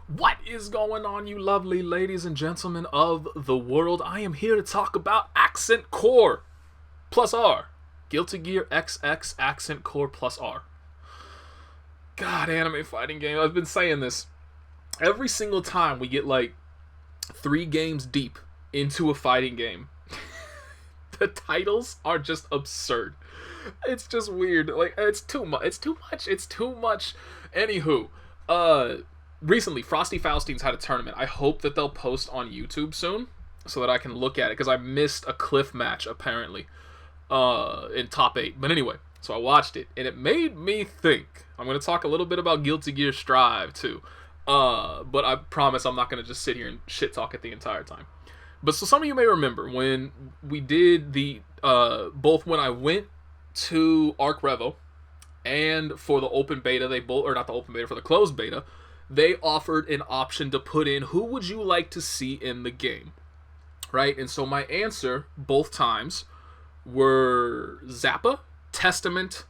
What is going on, you lovely ladies and gentlemen of the world? I am here to talk about Accent Core plus R. Guilty Gear XX Accent Core plus R. God, anime fighting game. I've been saying this. Every single time we get like 3 games deep into a fighting game, the titles are just absurd. It's just weird. Like, it's too much. Anywho, recently, Frosty Faustines had a tournament. I hope that they'll post on YouTube soon so that I can look at it, because I missed a cliff match, apparently, in top 8. But anyway, so I watched it, and it made me think. I'm going to talk a little bit about Guilty Gear Strive, too. But I promise I'm not going to just sit here and shit-talk it the entire time. But so some of you may remember when we did the, both when I went to Arc Revo and for the open beta, they both, or not the open beta, for the closed beta, they offered an option to put in who would you like to see in the game, right? And so my answer both times were Zappa, Testament,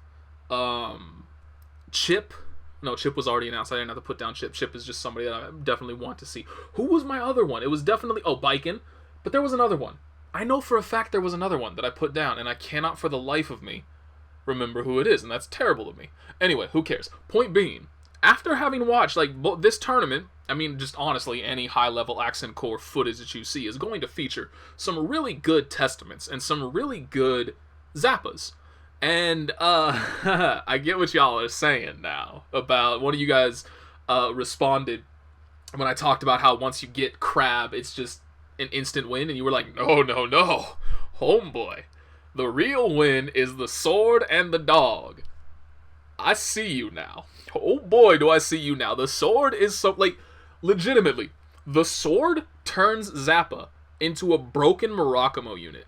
Chip. No, Chip was already announced. I didn't have to put down Chip. Chip is just somebody that I definitely want to see. Who was my other one? It was definitely, Biken, but there was another one. I know for a fact there was another one that I put down, and I cannot for the life of me remember who it is, and that's terrible of me. Anyway, who cares? Point being, after having watched this tournament, I mean, just honestly, any high-level Accent Core footage that you see is going to feature some really good Testaments and some really good Zappas. And I get what y'all are saying now about, one of you guys responded when I talked about how once you get Crab, it's just an instant win, and you were like, no, homeboy. The real win is the sword and the dog. I see you now. Oh boy, do I see you now. The sword is so, legitimately, the sword turns Zappa into a broken Murakumo unit.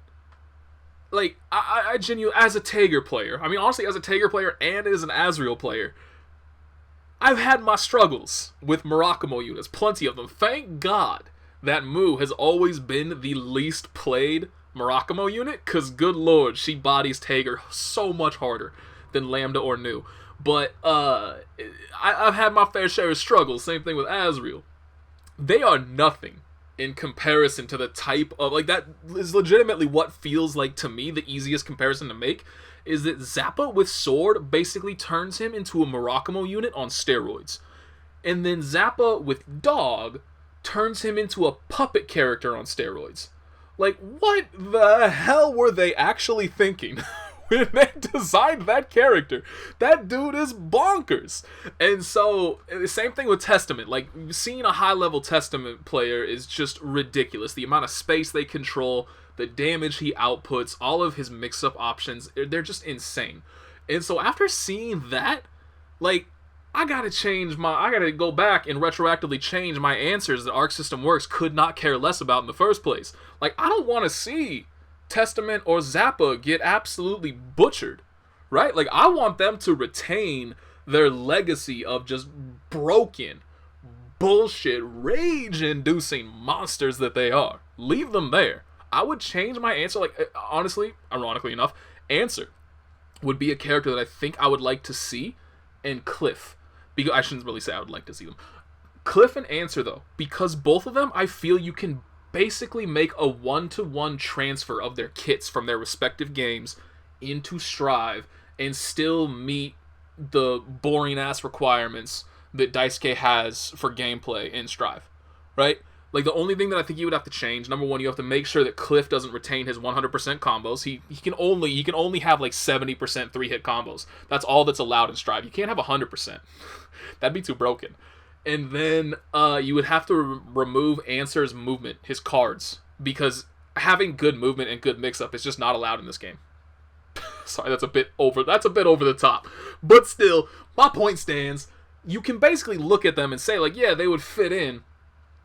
I genuinely, as a Tager player, I mean, honestly, as a Tager player and as an Azrael player, I've had my struggles with Murakumo units, plenty of them. Thank God that Mu has always been the least played Murakumo unit, because good lord, she bodies Tager so much harder than Lambda or Nu. But I've had my fair share of struggles. Same thing with Azrael. They are nothing in comparison to the type of, that is legitimately what feels like to me the easiest comparison to make, is that Zappa with sword basically turns him into a Murakumo unit on steroids. And then Zappa with dog turns him into a puppet character on steroids. What the hell were they actually thinking when they designed that character? That dude is bonkers. And so, the same thing with Testament. Seeing a high-level Testament player is just ridiculous. The amount of space they control, the damage he outputs, all of his mix-up options, they're just insane. And so, after seeing that, I gotta go back and retroactively change my answers that Arc System Works could not care less about in the first place. I don't want to see Testament or Zappa get absolutely butchered, right? I want them to retain their legacy of just broken, bullshit, rage-inducing monsters that they are. Leave them there. I would change my answer, honestly, ironically enough, answer would be a character that I think I would like to see, and Cliff. Because I shouldn't really say I would like to see them. Cliff and Answer, though, because both of them, I feel you can basically make a one-to-one transfer of their kits from their respective games into Strive and still meet the boring-ass requirements that Daisuke has for gameplay in Strive, right? The only thing that I think you would have to change, number one, you have to make sure that Cliff doesn't retain his 100% combos. He can only have 70% 3-hit combos. That's all that's allowed in Strive. You can't have 100%. That'd be too broken. And then you would have to remove Answer's movement, his cards, because having good movement and good mix-up is just not allowed in this game. Sorry, that's a bit over the top. But still, my point stands. You can basically look at them and say, yeah, they would fit in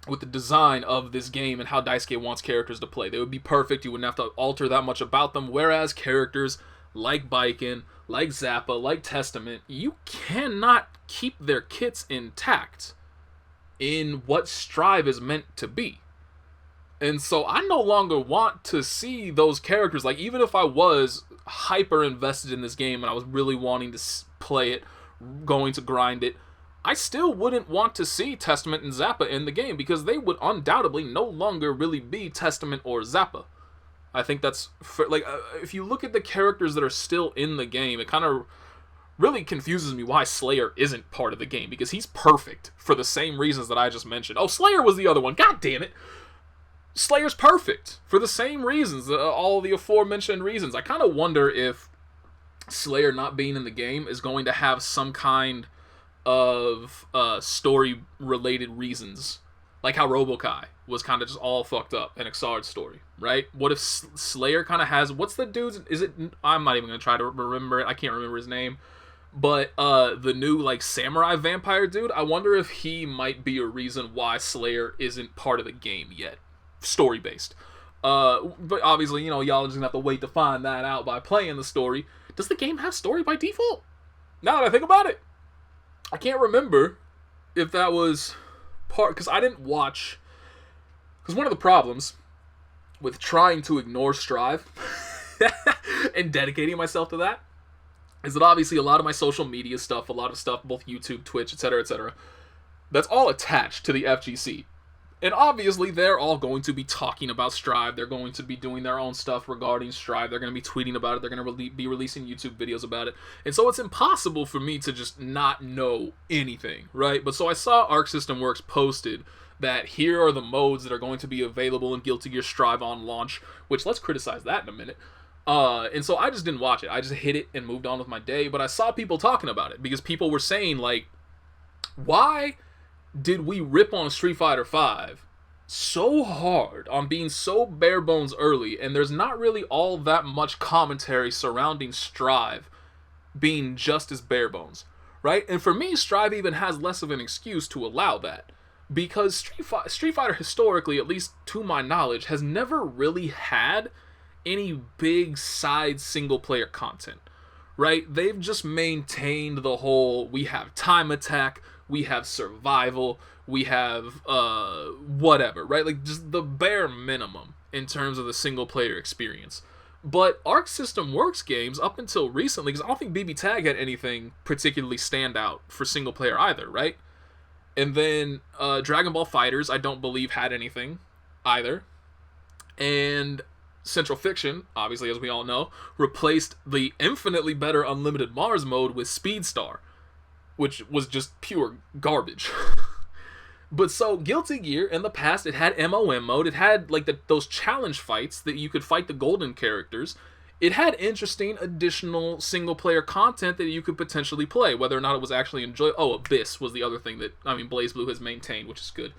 with the design of this game and how Daisuke wants characters to play. They would be perfect. You wouldn't have to alter that much about them. Whereas characters like Biken, like Zappa, like Testament, you cannot keep their kits intact in what Strive is meant to be. And so I no longer want to see those characters. Even if I was hyper invested in this game and I was really wanting to play it, going to grind it, I still wouldn't want to see Testament and Zappa in the game because they would undoubtedly no longer really be Testament or Zappa. I think that's like if you look at the characters that are still in the game, it kind of really confuses me why Slayer isn't part of the game because he's perfect for the same reasons that I just mentioned. Oh, Slayer was the other one. God damn it. Slayer's perfect for the same reasons, all the aforementioned reasons. I kind of wonder if Slayer not being in the game is going to have some kind of story-related reasons, like how Robokai was kind of just all fucked up in Ixard's story, right? What if Slayer kind of has, what's the dude's, is it, I'm not even going to try to remember it, I can't remember his name, but the new, like, samurai vampire dude, I wonder if he might be a reason why Slayer isn't part of the game yet. Story-based. But obviously, you know, y'all are just gonna have to wait to find that out by playing the story. Does the game have story by default? Now that I think about it, I can't remember if that was part, because I didn't watch, because one of the problems with trying to ignore Strive and dedicating myself to that is that obviously a lot of my social media stuff, a lot of stuff, both YouTube, Twitch, etc., that's all attached to the FGC. And obviously, they're all going to be talking about Strive. They're going to be doing their own stuff regarding Strive. They're going to be tweeting about it. They're going to be releasing YouTube videos about it. And so it's impossible for me to just not know anything, right? But so I saw Arc System Works posted that here are the modes that are going to be available in Guilty Gear Strive on launch, which let's criticize that in a minute. And so I just didn't watch it. I just hit it and moved on with my day. But I saw people talking about it because people were saying, like, why did we rip on Street Fighter V so hard on being so bare bones early, and there's not really all that much commentary surrounding Strive being just as bare bones, right? And for me, Strive even has less of an excuse to allow that, because Street Fighter historically, at least to my knowledge, has never really had any big side single player content, right? They've just maintained the whole, we have time attack, we have survival, we have whatever, right? Like just the bare minimum in terms of the single player experience. But Arc System Works games up until recently, because I don't think BB Tag had anything particularly stand out for single player either, right? And then Dragon Ball Fighters, I don't believe had anything either. And Central Fiction, obviously as we all know, replaced the infinitely better Unlimited Mars mode with Speed Star, which was just pure garbage. But so Guilty Gear in the past, it had MOM mode, it had like those challenge fights that you could fight the golden characters. It had interesting additional single player content that you could potentially play, whether or not it was actually enjoyable. Oh, Abyss was the other thing that, I mean, BlazBlue has maintained, which is good.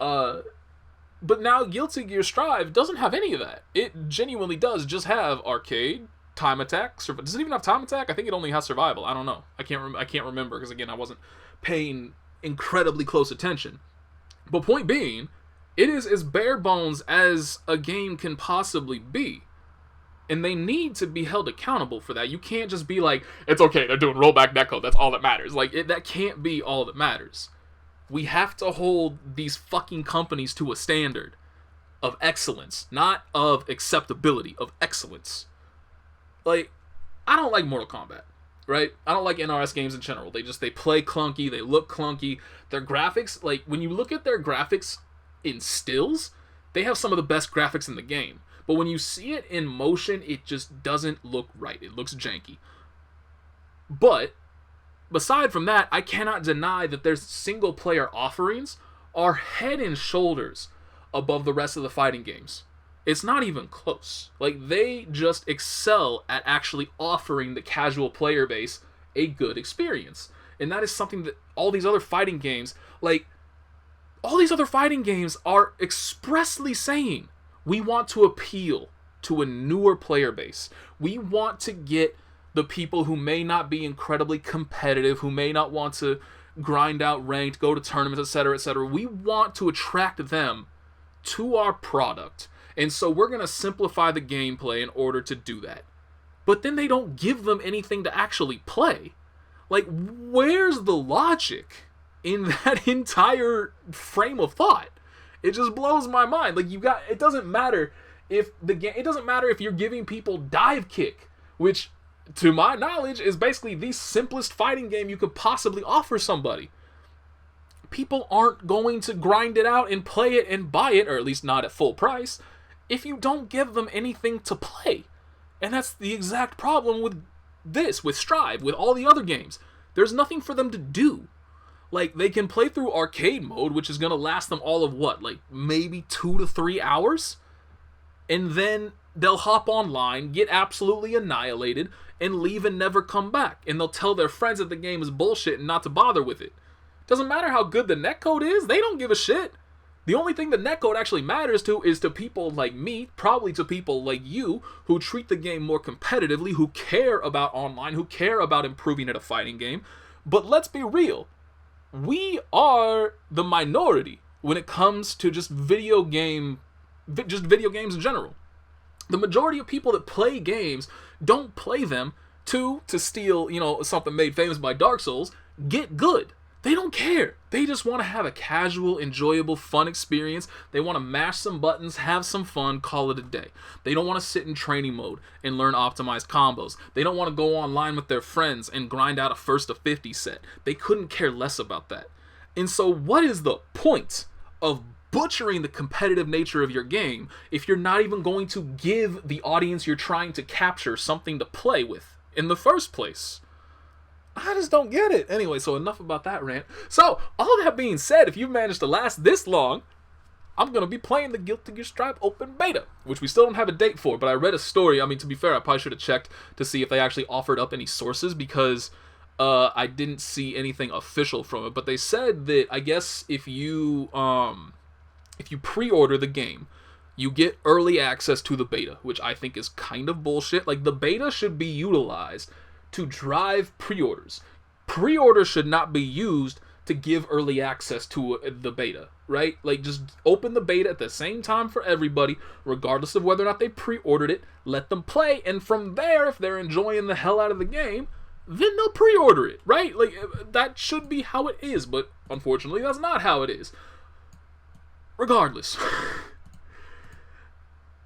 But now Guilty Gear Strive doesn't have any of that. It genuinely does just have arcade, time attack. Does it even have time attack? I think it only has survival. I don't know. I can't remember because again I wasn't paying incredibly close attention. But point being, it is as bare bones as a game can possibly be. And they need to be held accountable for that. You can't just be like, it's okay, they're doing rollback netcode, that's all that matters. Like, that can't be all that matters. We have to hold these fucking companies to a standard of excellence, not of acceptability, of excellence. Like, I don't like Mortal Kombat, right? I don't like NRS games in general. They play clunky, they look clunky. Their graphics, like, when you look at their graphics in stills, they have some of the best graphics in the game. But when you see it in motion, it just doesn't look right. It looks janky. But, aside from that, I cannot deny that their single-player offerings are head and shoulders above the rest of the fighting games. It's not even close. Like, they just excel at actually offering the casual player base a good experience. And that is something that all these other fighting games, like, all these other fighting games are expressly saying, we want to appeal to a newer player base. We want to get the people who may not be incredibly competitive, who may not want to grind out ranked, go to tournaments, etc., etc. We want to attract them to our product. And so we're going to simplify the gameplay in order to do that. But then they don't give them anything to actually play. Like, where's the logic in that entire frame of thought? It just blows my mind. Like, it doesn't matter if it doesn't matter if you're giving people dive kick, which, to my knowledge, is basically the simplest fighting game you could possibly offer somebody. people aren't going to grind it out and play it and buy it, or at least not at full price, if you don't give them anything to play. And that's the exact problem with this, with Strive, with all the other games. There's nothing for them to do. Like, they can play through arcade mode, which is going to last them all of what? Like, maybe 2 to 3 hours? And then they'll hop online, get absolutely annihilated, and leave and never come back. And they'll tell their friends that the game is bullshit and not to bother with it. Doesn't matter how good the netcode is, they don't give a shit. The only thing the netcode actually matters to is to people like me, probably to people like you, who treat the game more competitively, who care about online, who care about improving at a fighting game. But let's be real. We are the minority when it comes to just video games in general. The majority of people that play games don't play them to steal, something made famous by Dark Souls, get good. They don't care. They just want to have a casual, enjoyable, fun experience. They want to mash some buttons, have some fun, call it a day. They don't want to sit in training mode and learn optimized combos. They don't want to go online with their friends and grind out a first to 50 set. They couldn't care less about that. And so what is the point of butchering the competitive nature of your game if you're not even going to give the audience you're trying to capture something to play with in the first place? I just don't get it. Anyway, so enough about that rant. So, all that being said, if you've managed to last this long, I'm going to be playing the Guilty Gear Strive Open Beta, which we still don't have a date for, but I read a story. I mean, to be fair, I probably should have checked to see if they actually offered up any sources, because I didn't see anything official from it. But they said that, I guess, if you pre-order the game, you get early access to the beta, which I think is kind of bullshit. Like, the beta should be utilized to drive pre-orders. Pre-orders should not be used to give early access to the beta, right? Like, just open the beta at the same time for everybody, regardless of whether or not they pre-ordered it. Let them play, and from there, if they're enjoying the hell out of the game, then they'll pre-order it, right? Like, that should be how it is, but unfortunately, that's not how it is. Regardless,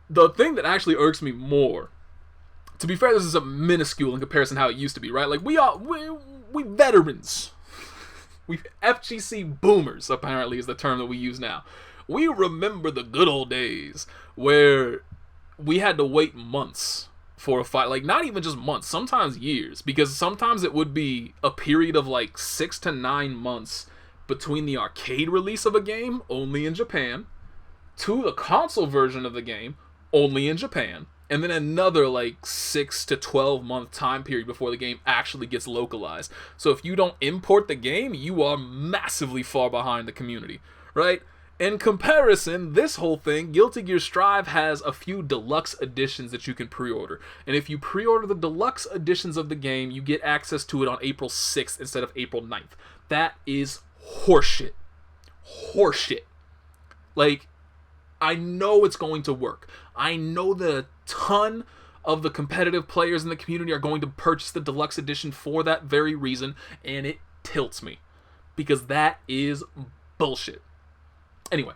the thing that actually irks me more, to be fair, this is a minuscule in comparison to how it used to be, right? Like, we veterans. We FGC boomers, apparently, is the term that we use now. We remember the good old days where we had to wait months for a fight. Like, not even just months, sometimes years. Because sometimes it would be a period of like 6 to 9 months between the arcade release of a game, only in Japan, to the console version of the game, only in Japan, and then another like 6 to 12 month time period before the game actually gets localized. So if you don't import the game, you are massively far behind the community, right? In comparison, this whole thing, Guilty Gear Strive has a few deluxe editions that you can pre-order. And if you pre-order the deluxe editions of the game, you get access to it on April 6th instead of April 9th. That is horseshit. Horseshit. Like, I know it's going to work. I know that a ton of the competitive players in the community are going to purchase the deluxe edition for that very reason, and it tilts me. Because that is bullshit. Anyway,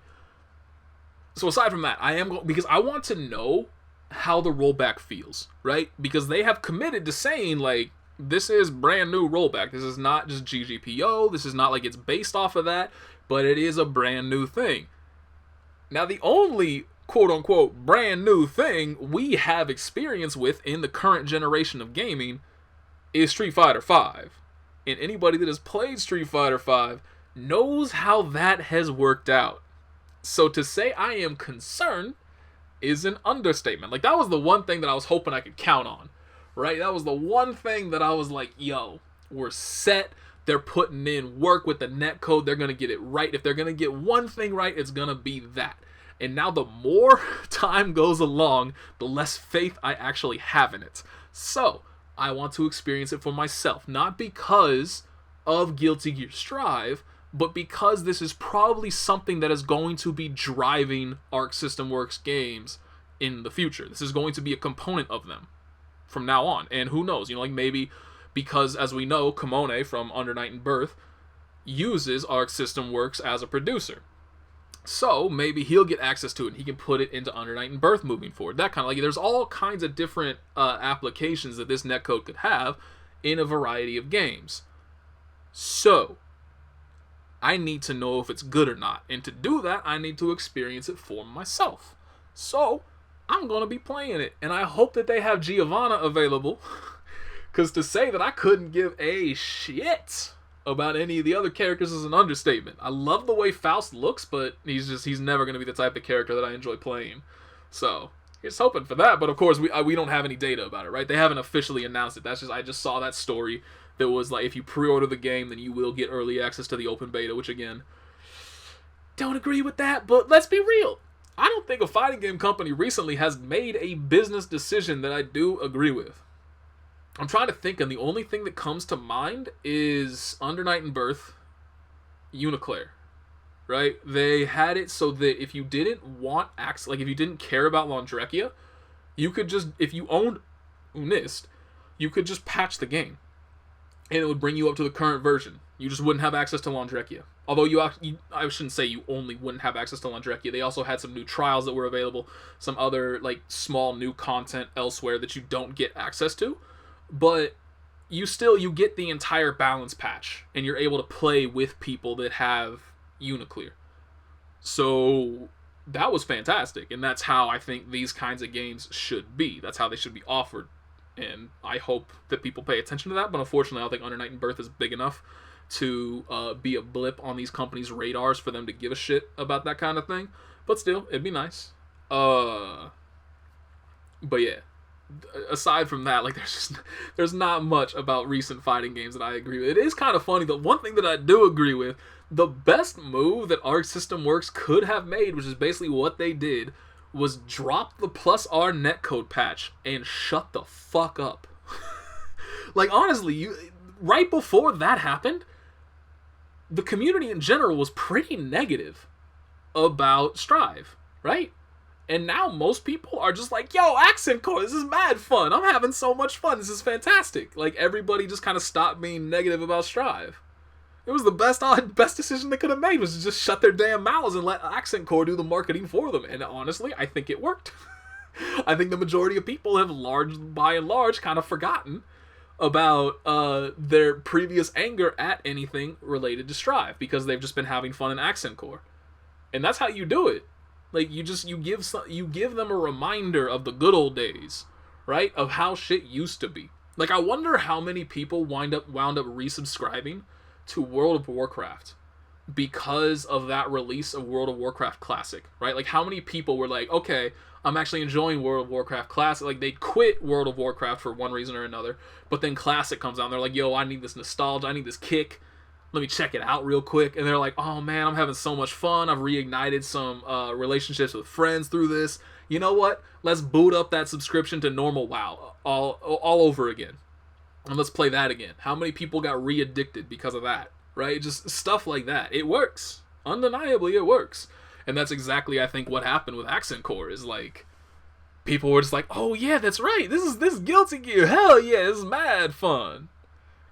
so aside from that, because I want to know how the rollback feels, right? Because they have committed to saying, like, this is brand new rollback. This is not just GGPO. This is not like it's based off of that, but it is a brand new thing. Now, the only quote-unquote brand new thing we have experience with in the current generation of gaming is Street Fighter V. And anybody that has played Street Fighter V knows how that has worked out. So to say I am concerned is an understatement. Like, that was the one thing that I was hoping I could count on, right? That was the one thing that I was like, yo, we're set. They're putting in work with the netcode. They're going to get it right. If they're going to get one thing right, it's going to be that. And now the more time goes along, the less faith I actually have in it. So I want to experience it for myself. Not because of Guilty Gear Strive, but because this is probably something that is going to be driving Arc System Works games in the future. This is going to be a component of them from now on. And who knows, like maybe because, as we know, Kimone from Under Night and Birth uses Arc System Works as a producer. So maybe he'll get access to it and he can put it into Under Night and Birth moving forward. That kind of, like, there's all kinds of different applications that this netcode could have in a variety of games. So I need to know if it's good or not. And to do that, I need to experience it for myself. So, I'm going to be playing it. And I hope that they have Giovanna available. Because to say that I couldn't give a shit about any of the other characters is an understatement. I love the way Faust looks, but he's never going to be the type of character that I enjoy playing. So, just hoping for that. But of course, we don't have any data about it, right? They haven't officially announced it. I just saw that story that was like, if you pre-order the game, then you will get early access to the open beta, which again, don't agree with that, but let's be real. I don't think a fighting game company recently has made a business decision that I do agree with. I'm trying to think, and the only thing that comes to mind is Under Night and Birth, Uniclair, right? They had it so that if you didn't want access, like if you didn't care about Laundrecchia, you could just, if you owned Unist, you could just patch the game. And it would bring you up to the current version. You just wouldn't have access to Laundrecchia. Although I shouldn't say you only wouldn't have access to Laundrecchia. They also had some new trials that were available, some other like small new content elsewhere that you don't get access to. But you get the entire balance patch, and you're able to play with people that have Uniclear. So that was fantastic, and that's how I think these kinds of games should be. That's how they should be offered. And I hope that people pay attention to that, but unfortunately I don't think Under Night and Birth is big enough to be a blip on these companies' radars for them to give a shit about that kind of thing. But still, it'd be nice. But yeah, aside from that, like there's not much about recent fighting games that I agree with. It is kind of funny, the one thing that I do agree with, the best move that Arc System Works could have made, which is basically what they did, was drop the +R netcode patch and shut the fuck up. Like, honestly, right before that happened, the community in general was pretty negative about Strive, right? And now most people are just like, yo, accent core, this is mad fun. I'm having so much fun. This is fantastic. Like, everybody just kind of stopped being negative about Strive. It was the best decision they could have made, was to just shut their damn mouths and let Accent Core do the marketing for them. And honestly, I think it worked. I think the majority of people have by and large kind of forgotten about their previous anger at anything related to Strive, because they've just been having fun in Accent Core. And that's how you do it. Like, you give them a reminder of the good old days, right? Of how shit used to be. Like, I wonder how many people wound up resubscribing to World of Warcraft because of that release of World of Warcraft Classic, right? Like, how many people were like, okay, I'm actually enjoying World of Warcraft Classic. Like, they quit World of Warcraft for one reason or another, but then Classic comes out and they're like, yo, I need this nostalgia, I need this kick, let me check it out real quick. And they're like, oh man, I'm having so much fun, I've reignited some relationships with friends through this. You know what? Let's boot up that subscription to normal WoW all over again. And let's play that again. How many people got re-addicted because of that, right? Just stuff like that. It works. Undeniably, it works. And that's exactly, I think, what happened with Accent Core, is like, people were just like, oh yeah, that's right, this is Guilty Gear, hell yeah, this is mad fun.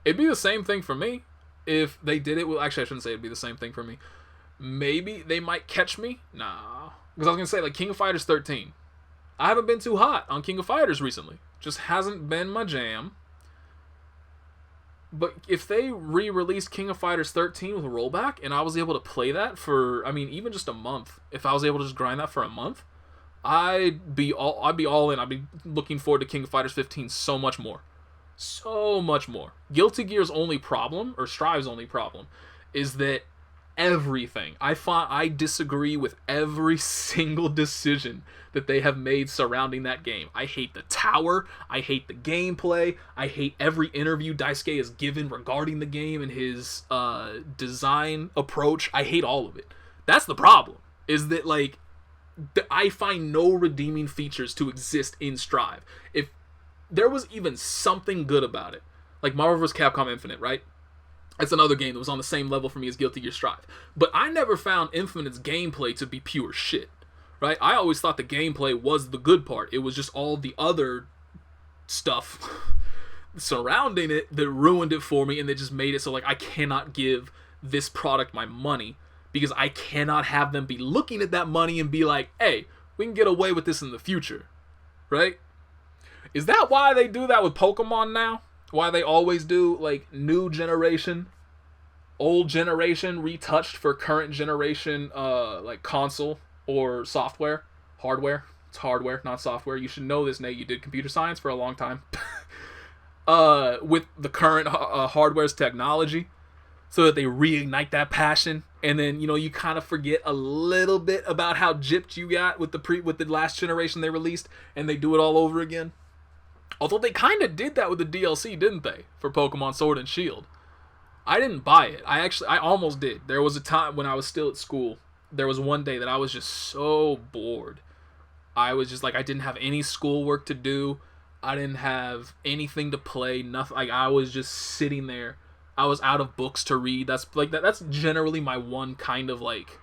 It'd be the same thing for me if they did it with, actually I shouldn't say it'd be the same thing for me. Maybe they might catch me? Nah. Because I was going to say, like, King of Fighters 13. I haven't been too hot on King of Fighters recently. Just hasn't been my jam. But if they re-released King of Fighters 13 with a rollback, and I was able to play that for, I mean, even just a month, if I was able to just grind that for a month, I'd be all in. I'd be looking forward to King of Fighters 15 so much more. So much more. Guilty Gear's only problem, or Strive's only problem, is that everything, I disagree with every single decision that they have made surrounding that game. I hate the tower, I hate the gameplay, I hate every interview Daisuke has given regarding the game and his design approach. I hate all of it. That's the problem, is that, like, I find no redeeming features to exist in Strive. If there was even something good about it, like Marvel vs. Capcom Infinite, right? It's another game that was on the same level for me as Guilty Gear Strive. But I never found Infinite's gameplay to be pure shit, right? I always thought the gameplay was the good part. It was just all the other stuff surrounding it that ruined it for me, and they just made it so, like, I cannot give this product my money, because I cannot have them be looking at that money and be like, hey, we can get away with this in the future, right? Is that why they do that with Pokemon now? Why they always do, like, new generation old generation retouched for current generation like console or software, hardware. It's hardware, not software. You should know this, Nate. You did computer science for a long time. With the current hardware's technology, so that they reignite that passion, and then you kind of forget a little bit about how gypped you got with the last generation they released, and they do it all over again. Although they kind of did that with the DLC, didn't they, for Pokemon Sword and Shield? I didn't buy it. I almost did. There was a time when I was still at school. There was one day that I was just so bored. I was just like, I didn't have any schoolwork to do. I didn't have anything to play. Nothing. Like, I was just sitting there. I was out of books to read. That's like that's generally my one kind of like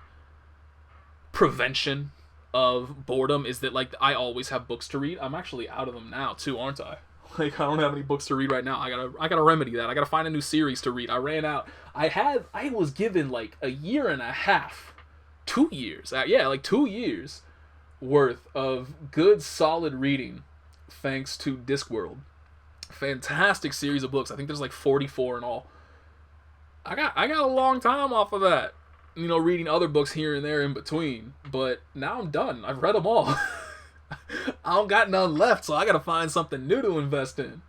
prevention of boredom, is that like I always have books to read. I'm actually out of them now too, aren't I? Like, I don't have any books to read right now. I gotta remedy that. I gotta find a new series to read. I ran out. I was given like a year and a half, 2 years. Like 2 years worth of good solid reading, thanks to Discworld. Fantastic series of books. I think there's like 44 in all. I got a long time off of that. Reading other books here and there in between. But now I'm done. I've read them all. I don't got none left, so I gotta find something new to invest in.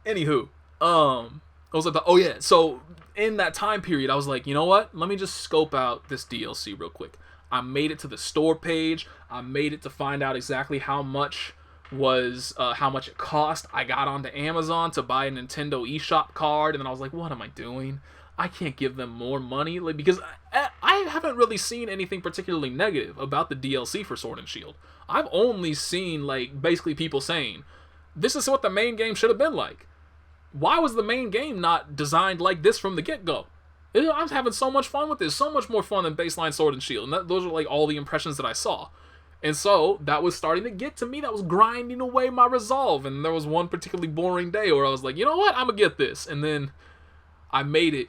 Anywho, I was like, oh yeah, so in that time period, I was like, you know what? Let me just scope out this DLC real quick. I made it to the store page. I made it to find out exactly how much it cost. I got onto Amazon to buy a Nintendo eShop card, and then I was like, what am I doing? I can't give them more money, like, because I haven't really seen anything particularly negative about the DLC for Sword and Shield. I've only seen like basically people saying, this is what the main game should have been like. Why was the main game not designed like this from the get-go? I was having so much fun with this, so much more fun than baseline Sword and Shield, and those are like all the impressions that I saw. And so that was starting to get to me. That was grinding away my resolve. And there was one particularly boring day where I was like, you know what? I'm going to get this. And then I made it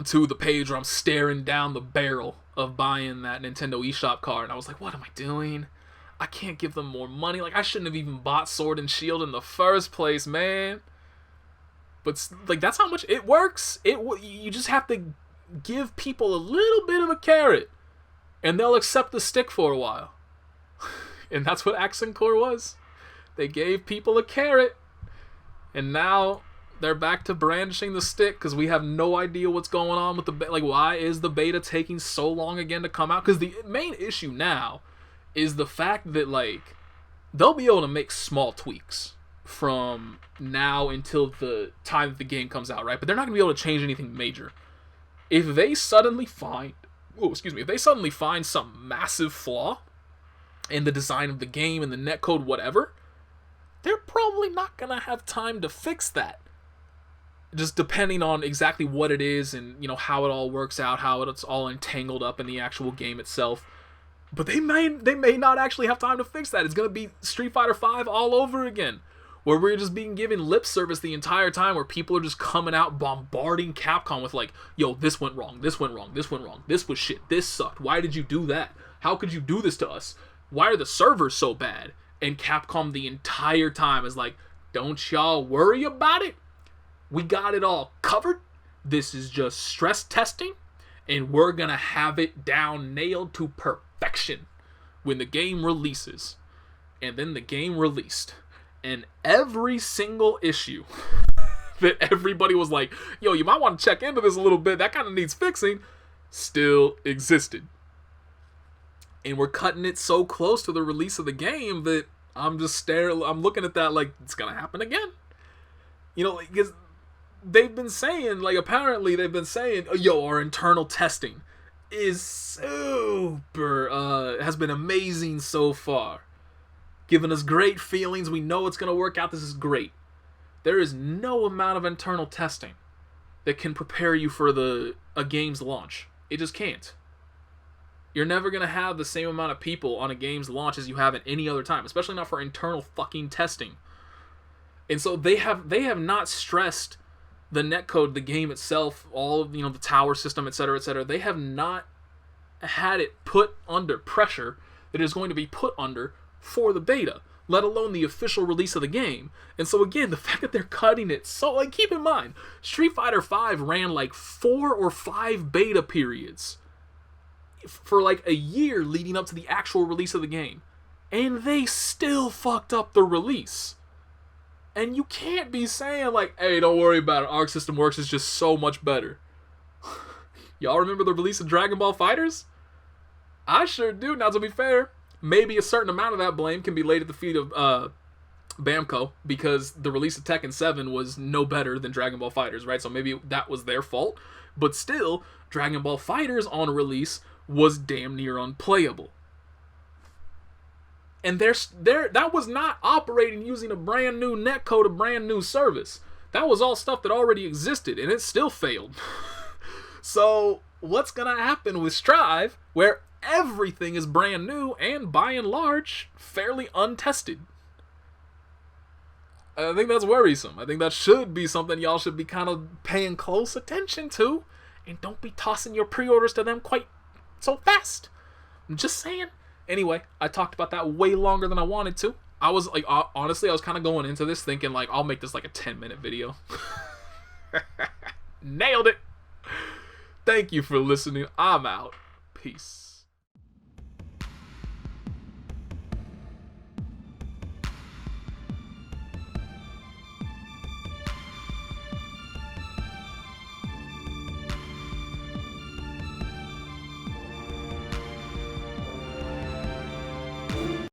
to the page where I'm staring down the barrel of buying that Nintendo eShop card. And I was like, what am I doing? I can't give them more money. Like, I shouldn't have even bought Sword and Shield in the first place, man. But like, that's how much it works. You just have to give people a little bit of a carrot, and they'll accept the stick for a while. And that's what Accent Core was. They gave people a carrot, and now they're back to brandishing the stick because we have no idea what's going on with why is the beta taking so long again to come out? Because the main issue now is the fact that like they'll be able to make small tweaks from now until the time that the game comes out, right? But they're not gonna be able to change anything major. If they suddenly find some massive flaw in the design of the game and the netcode, whatever, they're probably not gonna have time to fix that. Just depending on exactly what it is and how it all works out, how it's all entangled up in the actual game itself. But they may not actually have time to fix that. It's gonna be Street Fighter V all over again, where we're just being given lip service the entire time, where people are just coming out bombarding Capcom with like, yo, this went wrong, this went wrong, this went wrong, this was shit, this sucked, why did you do that? How could you do this to us? Why are the servers so bad? And Capcom the entire time is like, don't y'all worry about it. We got it all covered. This is just stress testing, and we're gonna have it down nailed to perfection when the game releases. And then the game released, and every single issue that everybody was like, yo, you might want to check into this a little bit, that kind of needs fixing, still existed. And we're cutting it so close to the release of the game that I'm looking at that like, it's gonna happen again. Because they've been saying, apparently they've been saying, yo, our internal testing is super, has been amazing so far. Giving us great feelings, we know it's gonna work out, this is great. There is no amount of internal testing that can prepare you for a game's launch. It just can't. You're never going to have the same amount of people on a game's launch as you have at any other time, especially not for internal fucking testing. And so they have not stressed the netcode, the game itself, all of, the tower system, etc., etc. They have not had it put under pressure that is going to be put under for the beta. let alone the official release of the game. And so again, the fact that they're cutting it, so like, keep in mind, Street Fighter V ran like 4 or 5 beta periods for like a year leading up to the actual release of the game. And they still fucked up the release. And you can't be saying like, hey, don't worry about it, Arc System Works is just so much better. Y'all remember the release of Dragon Ball FighterZ? I sure do. Now, to be fair, maybe a certain amount of that blame can be laid at the feet of Bamco, because the release of Tekken 7 was no better than Dragon Ball FighterZ, right? So maybe that was their fault. But still, Dragon Ball FighterZ on release was damn near unplayable. And that was not operating using a brand new netcode, a brand new service. That was all stuff that already existed, and it still failed. So what's going to happen with Strive, where everything is brand new and by and large fairly untested? I think that's worrisome. I think that should be something y'all should be kind of paying close attention to, and don't be tossing your pre-orders to them quite so fast. I'm just saying. Anyway, I talked about that way longer than I wanted to. I was like, honestly, I was kind of going into this thinking like, I'll make this like a 10-minute video. Nailed it. Thank you for listening. I'm out. Peace.